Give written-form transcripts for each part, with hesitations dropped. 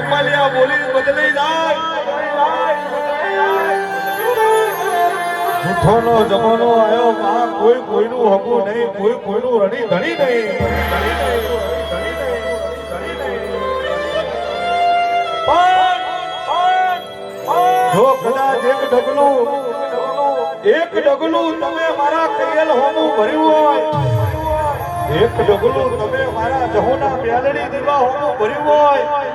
રૂપાલિયા બોલી બદલી જાય જૂઠોનો જમાનો આવ્યો માં કોઈ કોઈનું હકું નહીં કોઈ કોઈનું રણી ધણી નહીં જો કદાચ એક ડગલું તમે મારા કૈયલ હોમું ભર્યું હોય એક ડગલું તમે મારા જહોના બ્યાલડી દીવા હોમું ભર્યું હોય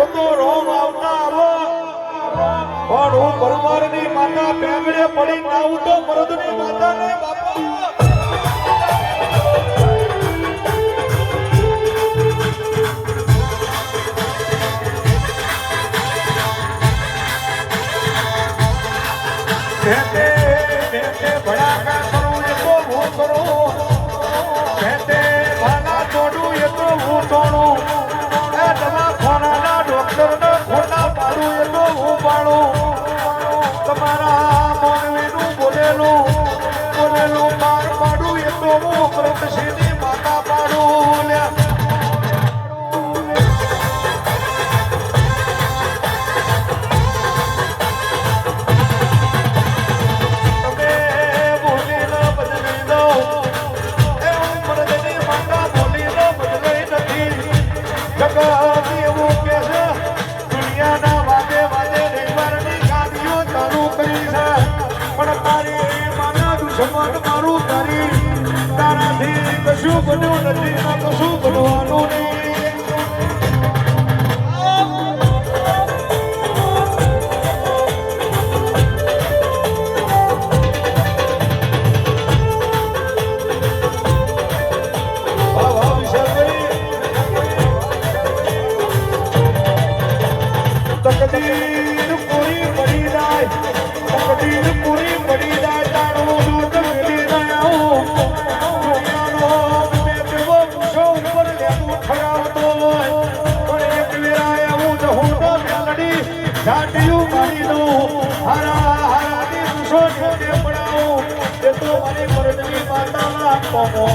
તો રોમ આવતા આવો પણ હું પરમારની માતા પેગડે પડી ના હું તો મરદની માતા ને બાપા कहते भड़ाका करूं ये तो वो करूं कहते भाला तोड़ूं ये तो वो तोड़ूं दवा खाना ना डॉक्टर ना खोटा पाड़ूं ये तो वो पाड़ूं तुम्हारा मोनवीનું બોલેલું માર પાડું એ તો હું પ્રભુશ્રીની માતા પાડું મારું તારી તારાથી કશું બન્યું નથી કશું બનવાનું નહીં તકદીર પૂરી પડી જાય તકદીર પૂરી પડી જાય ઝાડિયું મારી દઉં હરા હરાની દુષો છોડે પડાવું એ તો મારી મરદની માતાના પમો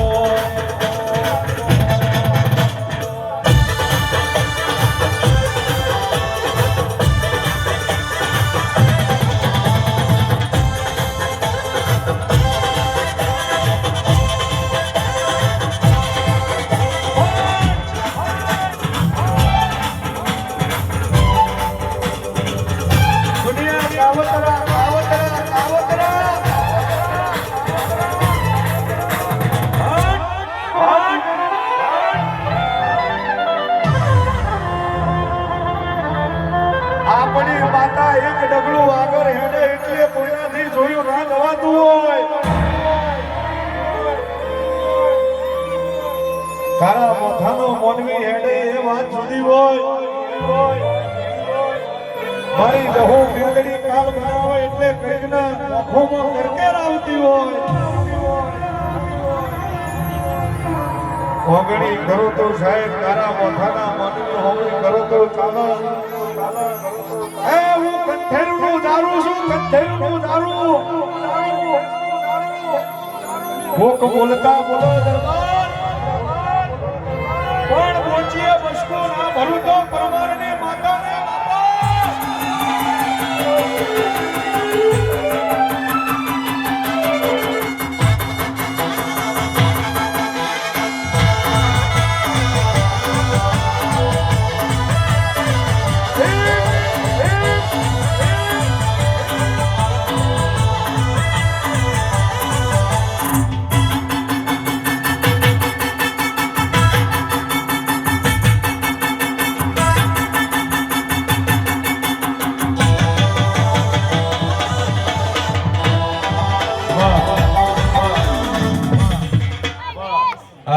આપણી માતા એક ડગલું આગળ હેડે એટલે કોઈનાથી જોયું ના ગવાતું હોય તારા માથાનો મોનવી હેડે એ વાત જુદી હોય મારી જહો બિલડી કાલ બનાવે એટલે કંઈકના આંખોમાં કરકેર આવતી હોય ઓગણી કરો તો સાહેબ તારા માથાના મોનવી હોવી કરો તો ચાલો હું કંઠેરનું દારૂ છું કંઠેરનું દારૂ ભૂખ બોલતા બોલો દરબાર પણ બોચીએ બસકો ના ભરું તો